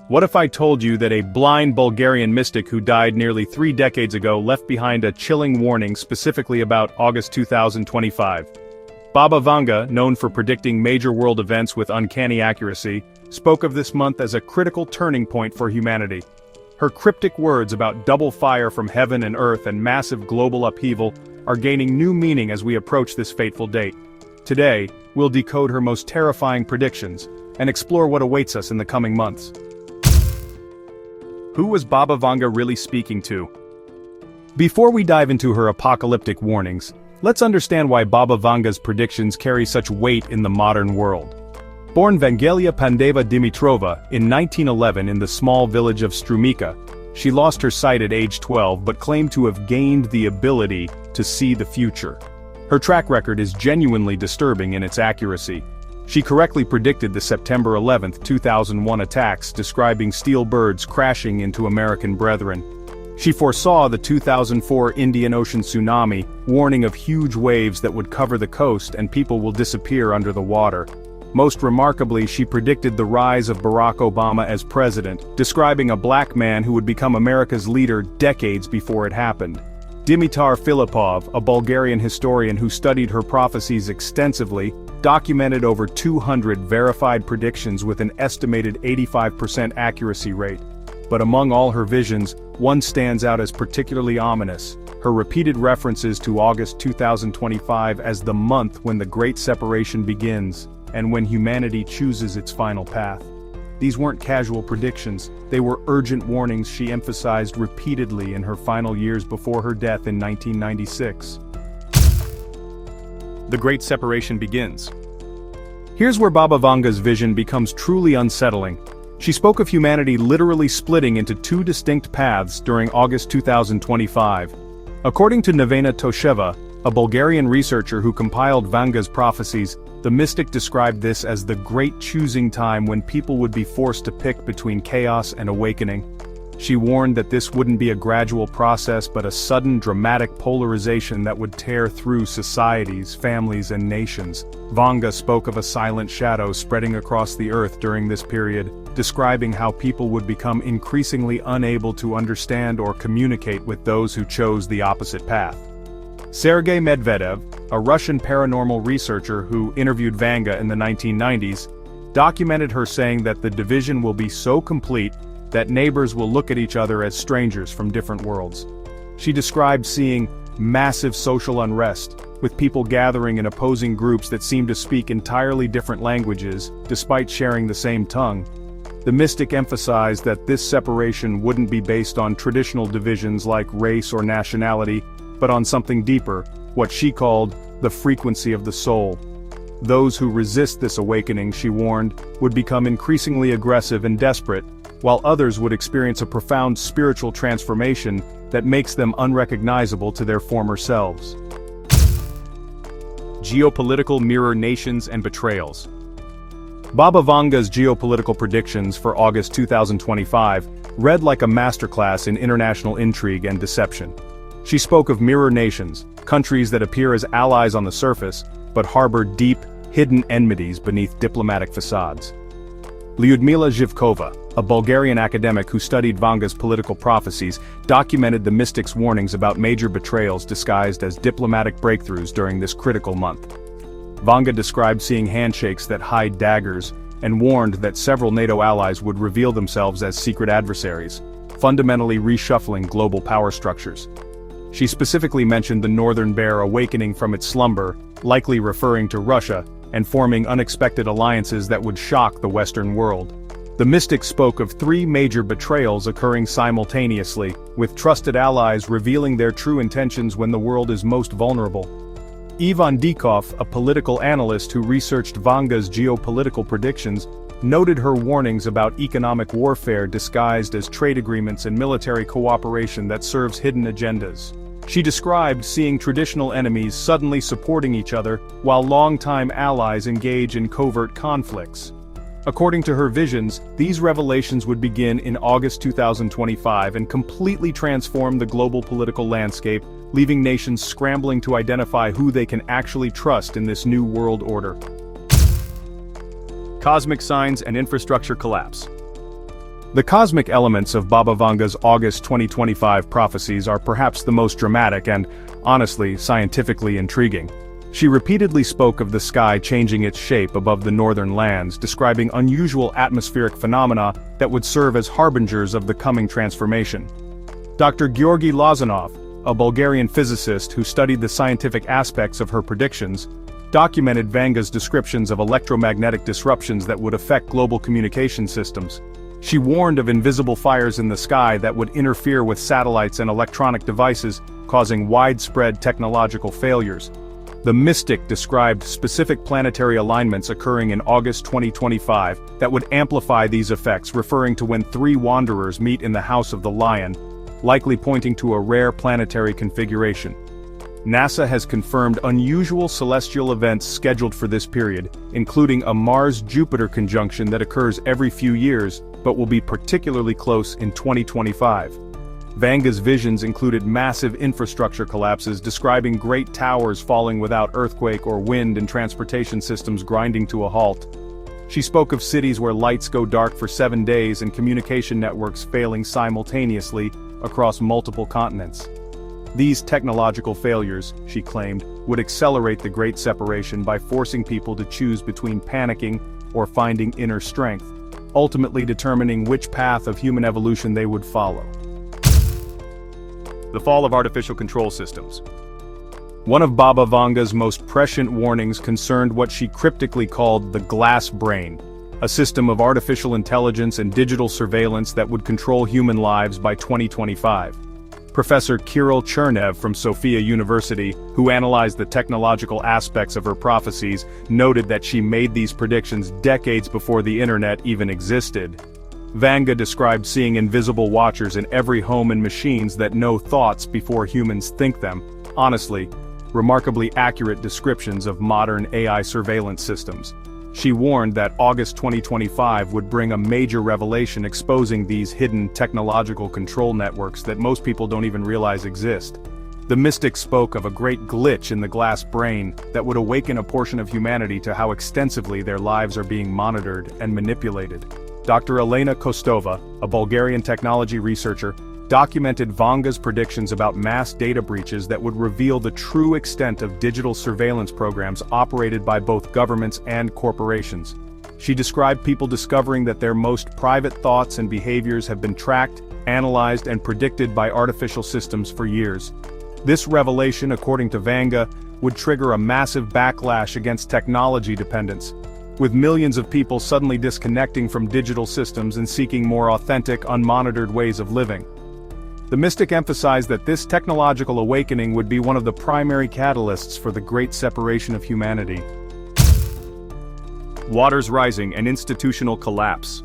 What if I told you that a blind Bulgarian mystic who died nearly 3 decades ago left behind a chilling warning specifically about August 2025? Baba Vanga, known for predicting major world events with uncanny accuracy, spoke of this month as a critical turning point for humanity. Her cryptic words about double fire from heaven and earth and massive global upheaval are gaining new meaning as we approach this fateful date. Today, we'll decode her most terrifying predictions and explore what awaits us in the coming months. Who was Baba Vanga really speaking to? Before we dive into her apocalyptic warnings, let's understand why Baba Vanga's predictions carry such weight in the modern world. Born Vangelia Pandeva Dimitrova in 1911 in the small village of Strumica, she lost her sight at age 12 but claimed to have gained the ability to see the future. Her track record is genuinely disturbing in its accuracy. She correctly predicted the September 11, 2001 attacks, describing steel birds crashing into American brethren. She foresaw the 2004 Indian Ocean tsunami, warning of huge waves that would cover the coast and people will disappear under the water. Most remarkably, she predicted the rise of Barack Obama as president, describing a black man who would become America's leader decades before it happened. Dimitar Filipov, a Bulgarian historian who studied her prophecies extensively, documented over 200 verified predictions with an estimated 85% accuracy rate. But among all her visions, one stands out as particularly ominous: her repeated references to August 2025 as the month when the Great Separation begins, and when humanity chooses its final path. These weren't casual predictions, they were urgent warnings she emphasized repeatedly in her final years before her death in 1996. The Great Separation begins. Here's where Baba Vanga's vision becomes truly unsettling. She spoke of humanity literally splitting into 2 distinct paths during August 2025. According to Nevena Tosheva, a Bulgarian researcher who compiled Vanga's prophecies, the mystic described this as the great choosing time when people would be forced to pick between chaos and awakening. She warned that this wouldn't be a gradual process but a sudden dramatic polarization that would tear through societies, families, and nations. Vanga spoke of a silent shadow spreading across the earth during this period, describing how people would become increasingly unable to understand or communicate with those who chose the opposite path. Sergei Medvedev, a Russian paranormal researcher who interviewed Vanga in the 1990s, documented her saying that the division will be so complete that neighbors will look at each other as strangers from different worlds. She described seeing massive social unrest, with people gathering in opposing groups that seemed to speak entirely different languages, despite sharing the same tongue. The mystic emphasized that this separation wouldn't be based on traditional divisions like race or nationality, but on something deeper, what she called the frequency of the soul. Those who resist this awakening, she warned, would become increasingly aggressive and desperate, while others would experience a profound spiritual transformation that makes them unrecognizable to their former selves. Geopolitical mirror nations and betrayals. Baba Vanga's geopolitical predictions for August 2025 read like a masterclass in international intrigue and deception. She spoke of mirror nations, countries that appear as allies on the surface, but harbor deep, hidden enmities beneath diplomatic facades. Lyudmila Zhivkova, a Bulgarian academic who studied Vanga's political prophecies, documented the mystic's warnings about major betrayals disguised as diplomatic breakthroughs during this critical month. Vanga described seeing handshakes that hide daggers, and warned that several NATO allies would reveal themselves as secret adversaries, fundamentally reshuffling global power structures. She specifically mentioned the Northern Bear awakening from its slumber, likely referring to Russia, and forming unexpected alliances that would shock the Western world. The mystic spoke of 3 major betrayals occurring simultaneously, with trusted allies revealing their true intentions when the world is most vulnerable. Ivan Dikov, a political analyst who researched Vanga's geopolitical predictions, noted her warnings about economic warfare disguised as trade agreements and military cooperation that serves hidden agendas. She described seeing traditional enemies suddenly supporting each other, while longtime allies engage in covert conflicts. According to her visions, these revelations would begin in August 2025 and completely transform the global political landscape, leaving nations scrambling to identify who they can actually trust in this new world order. Cosmic signs and infrastructure collapse. The cosmic elements of Baba Vanga's August 2025 prophecies are perhaps the most dramatic and, honestly, scientifically intriguing. She repeatedly spoke of the sky changing its shape above the northern lands, describing unusual atmospheric phenomena that would serve as harbingers of the coming transformation. Dr. Georgi Lazanov, a Bulgarian physicist who studied the scientific aspects of her predictions, documented Vanga's descriptions of electromagnetic disruptions that would affect global communication systems. She warned of invisible fires in the sky that would interfere with satellites and electronic devices, causing widespread technological failures. The mystic described specific planetary alignments occurring in August 2025 that would amplify these effects, referring to when three wanderers meet in the House of the Lion, likely pointing to a rare planetary configuration. NASA has confirmed unusual celestial events scheduled for this period, including a Mars-Jupiter conjunction that occurs every few years, but will be particularly close in 2025. Vanga's visions included massive infrastructure collapses, describing great towers falling without earthquake or wind and transportation systems grinding to a halt. She spoke of cities where lights go dark for 7 days and communication networks failing simultaneously across multiple continents. These technological failures, she claimed, would accelerate the Great Separation by forcing people to choose between panicking or finding inner strength, ultimately determining which path of human evolution they would follow. The fall of artificial control systems. One of Baba Vanga's most prescient warnings concerned what she cryptically called the glass brain, a system of artificial intelligence and digital surveillance that would control human lives by 2025. Professor Kirill Chernev from Sofia University, who analyzed the technological aspects of her prophecies, noted that she made these predictions decades before the internet even existed. Vanga described seeing invisible watchers in every home and machines that know thoughts before humans think them. Honestly, remarkably accurate descriptions of modern AI surveillance systems. She warned that August 2025 would bring a major revelation exposing these hidden technological control networks that most people don't even realize exist. The mystic spoke of a great glitch in the glass brain that would awaken a portion of humanity to how extensively their lives are being monitored and manipulated. Dr. Elena Kostova, a Bulgarian technology researcher, documented Vanga's predictions about mass data breaches that would reveal the true extent of digital surveillance programs operated by both governments and corporations. She described people discovering that their most private thoughts and behaviors have been tracked, analyzed, and predicted by artificial systems for years. This revelation, according to Vanga, would trigger a massive backlash against technology dependence, with millions of people suddenly disconnecting from digital systems and seeking more authentic, unmonitored ways of living. The mystic emphasized that this technological awakening would be one of the primary catalysts for the Great Separation of humanity. Waters rising and institutional collapse.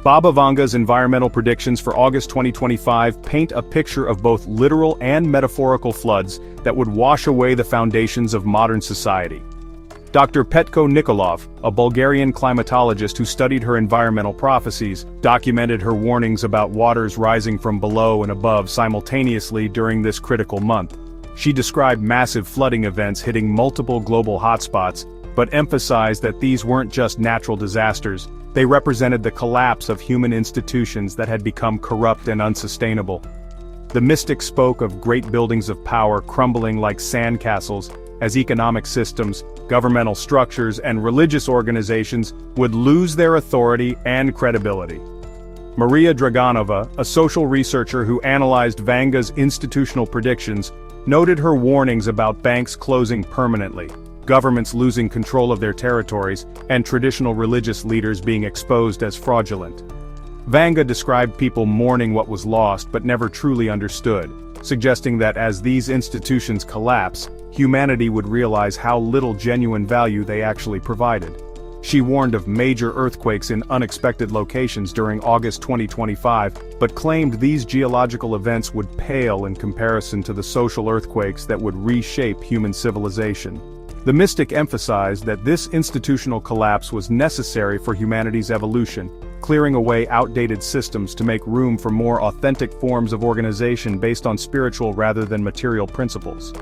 Baba Vanga's environmental predictions for August 2025 paint a picture of both literal and metaphorical floods that would wash away the foundations of modern society. Dr. Petko Nikolov, a Bulgarian climatologist who studied her environmental prophecies, documented her warnings about waters rising from below and above simultaneously during this critical month. She described massive flooding events hitting multiple global hotspots, but emphasized that these weren't just natural disasters, they represented the collapse of human institutions that had become corrupt and unsustainable. The mystic spoke of great buildings of power crumbling like sandcastles, as economic systems, governmental structures, and religious organizations would lose their authority and credibility. Maria Draganova, a social researcher who analyzed Vanga's institutional predictions, noted her warnings about banks closing permanently, governments losing control of their territories, and traditional religious leaders being exposed as fraudulent. Vanga described people mourning what was lost but never truly understood, suggesting that as these institutions collapse, humanity would realize how little genuine value they actually provided. She warned of major earthquakes in unexpected locations during August 2025, but claimed these geological events would pale in comparison to the social earthquakes that would reshape human civilization. The mystic emphasized that this institutional collapse was necessary for humanity's evolution, clearing away outdated systems to make room for more authentic forms of organization based on spiritual rather than material principles.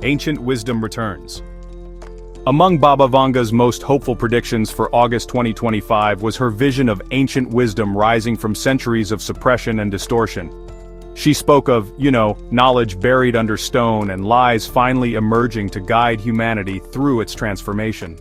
Ancient wisdom returns. Among Baba Vanga's most hopeful predictions for August 2025 was her vision of ancient wisdom rising from centuries of suppression and distortion. She spoke of, knowledge buried under stone and lies finally emerging to guide humanity through its transformation.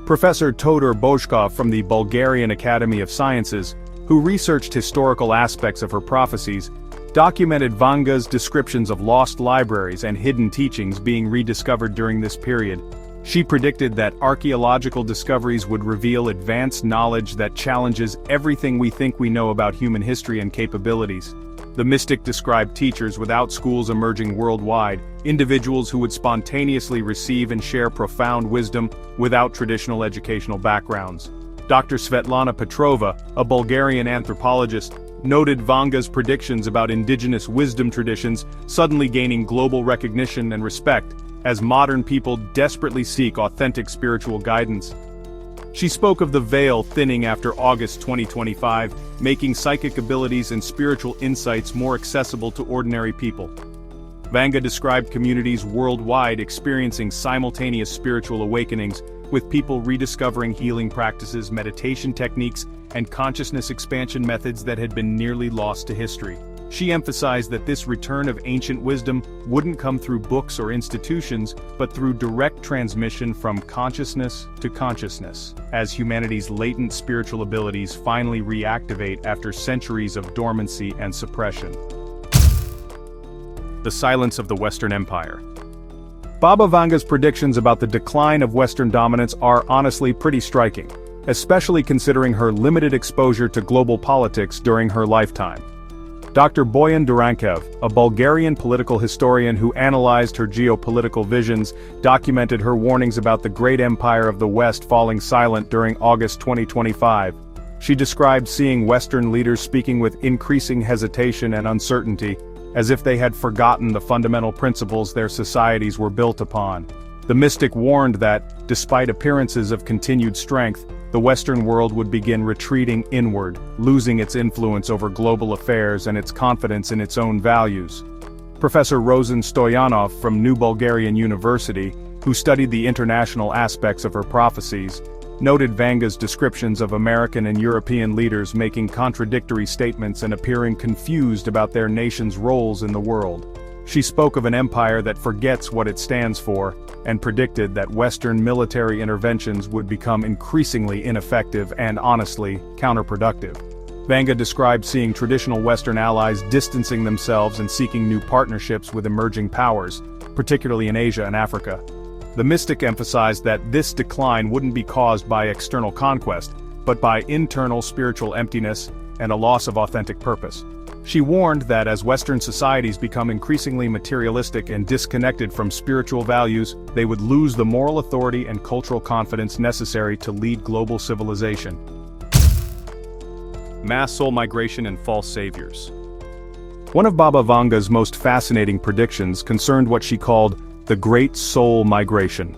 Professor Todor Bojkov from the Bulgarian Academy of Sciences, who researched historical aspects of her prophecies, documented Vanga's descriptions of lost libraries and hidden teachings being rediscovered during this period. She predicted that archaeological discoveries would reveal advanced knowledge that challenges everything we think we know about human history and capabilities. The mystic described teachers without schools emerging worldwide, individuals who would spontaneously receive and share profound wisdom without traditional educational backgrounds. Dr. Svetlana Petrova, a Bulgarian anthropologist, noted Vanga's predictions about indigenous wisdom traditions suddenly gaining global recognition and respect, as modern people desperately seek authentic spiritual guidance. She spoke of the veil thinning after August 2025, making psychic abilities and spiritual insights more accessible to ordinary people. Vanga described communities worldwide experiencing simultaneous spiritual awakenings, with people rediscovering healing practices, meditation techniques, and consciousness expansion methods that had been nearly lost to history. She emphasized that this return of ancient wisdom wouldn't come through books or institutions, but through direct transmission from consciousness to consciousness, as humanity's latent spiritual abilities finally reactivate after centuries of dormancy and suppression. The silence of the Western Empire. Baba Vanga's predictions about the decline of Western dominance are honestly pretty striking, especially considering her limited exposure to global politics during her lifetime. Dr. Boyan Durankev, a Bulgarian political historian who analyzed her geopolitical visions, documented her warnings about the great empire of the West falling silent during August 2025. She described seeing Western leaders speaking with increasing hesitation and uncertainty, as if they had forgotten the fundamental principles their societies were built upon. The mystic warned that, despite appearances of continued strength, the Western world would begin retreating inward, losing its influence over global affairs and its confidence in its own values. Professor Rosen Stoyanov from New Bulgarian University, who studied the international aspects of her prophecies, noted Vanga's descriptions of American and European leaders making contradictory statements and appearing confused about their nation's roles in the world. She spoke of an empire that forgets what it stands for, and predicted that Western military interventions would become increasingly ineffective and, honestly, counterproductive. Vanga described seeing traditional Western allies distancing themselves and seeking new partnerships with emerging powers, particularly in Asia and Africa. The mystic emphasized that this decline wouldn't be caused by external conquest, but by internal spiritual emptiness and a loss of authentic purpose. She warned that as Western societies become increasingly materialistic and disconnected from spiritual values, they would lose the moral authority and cultural confidence necessary to lead global civilization. Mass soul migration and false saviors. One of Baba Vanga's most fascinating predictions concerned what she called the Great Soul Migration,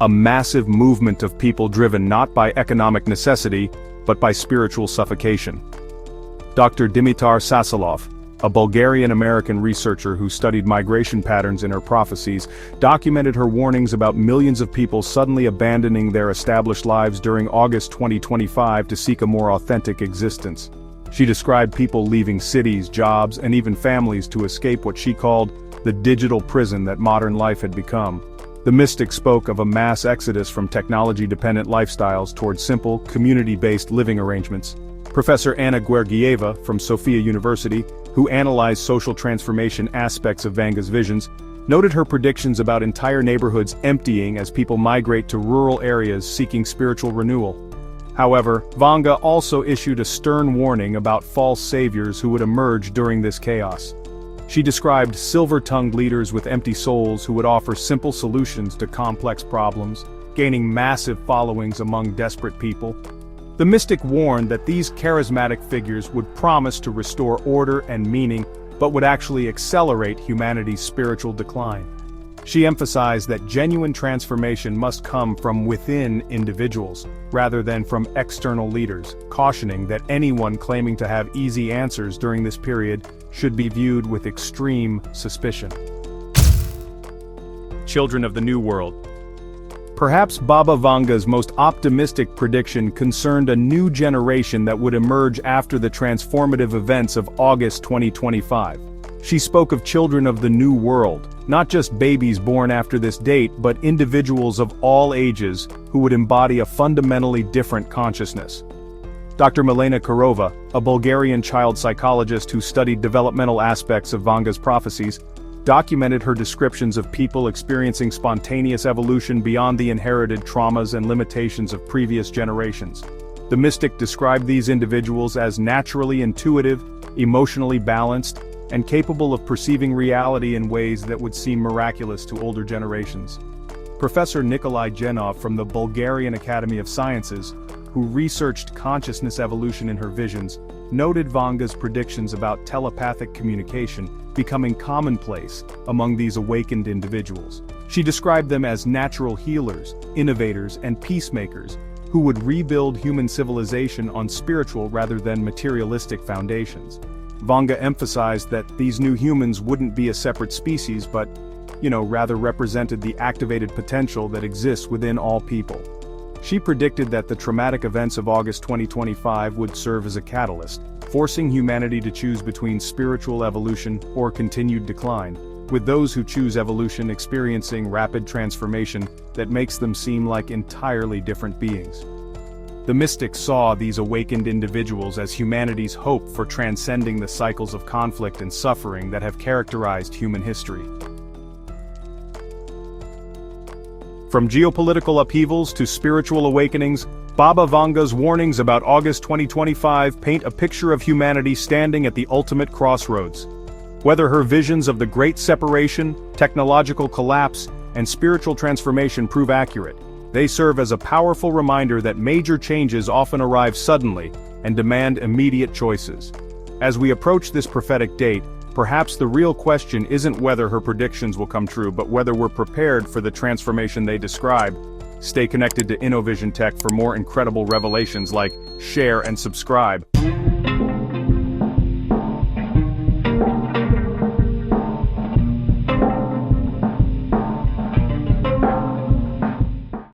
a massive movement of people driven not by economic necessity, but by spiritual suffocation. Dr. Dimitar Sasalov, a Bulgarian-American researcher who studied migration patterns in her prophecies, documented her warnings about millions of people suddenly abandoning their established lives during August 2025 to seek a more authentic existence. She described people leaving cities, jobs, and even families to escape what she called the digital prison that modern life had become. The mystic spoke of a mass exodus from technology-dependent lifestyles towards simple, community-based living arrangements. Professor Anna Georgieva from Sofia University, who analyzed social transformation aspects of Vanga's visions, noted her predictions about entire neighborhoods emptying as people migrate to rural areas seeking spiritual renewal. However, Vanga also issued a stern warning about false saviors who would emerge during this chaos. She described silver-tongued leaders with empty souls who would offer simple solutions to complex problems, gaining massive followings among desperate people. The mystic warned that these charismatic figures would promise to restore order and meaning, but would actually accelerate humanity's spiritual decline. She emphasized that genuine transformation must come from within individuals, rather than from external leaders, cautioning that anyone claiming to have easy answers during this period should be viewed with extreme suspicion. Children of the New World. Perhaps Baba Vanga's most optimistic prediction concerned a new generation that would emerge after the transformative events of August 2025. She spoke of children of the new world, not just babies born after this date, but individuals of all ages who would embody a fundamentally different consciousness. Dr. Milena Karova, a Bulgarian child psychologist who studied developmental aspects of Vanga's prophecies, documented her descriptions of people experiencing spontaneous evolution beyond the inherited traumas and limitations of previous generations. The mystic described these individuals as naturally intuitive, emotionally balanced, and capable of perceiving reality in ways that would seem miraculous to older generations. Professor Nikolai Genov from the Bulgarian Academy of Sciences, who researched consciousness evolution in her visions, noted Vanga's predictions about telepathic communication becoming commonplace among these awakened individuals. She described them as natural healers, innovators, and peacemakers who would rebuild human civilization on spiritual rather than materialistic foundations. Vanga emphasized that these new humans wouldn't be a separate species but, rather represented the activated potential that exists within all people. She predicted that the traumatic events of August 2025 would serve as a catalyst, forcing humanity to choose between spiritual evolution or continued decline, with those who choose evolution experiencing rapid transformation that makes them seem like entirely different beings. The mystics saw these awakened individuals as humanity's hope for transcending the cycles of conflict and suffering that have characterized human history. From geopolitical upheavals to spiritual awakenings, Baba Vanga's warnings about August 2025 paint a picture of humanity standing at the ultimate crossroads. Whether her visions of the Great Separation, technological collapse, and spiritual transformation prove accurate, they serve as a powerful reminder that major changes often arrive suddenly and demand immediate choices. As we approach this prophetic date, perhaps the real question isn't whether her predictions will come true, but whether we're prepared for the transformation they describe. Stay connected to InnoVision Tech for more incredible revelations like share and subscribe.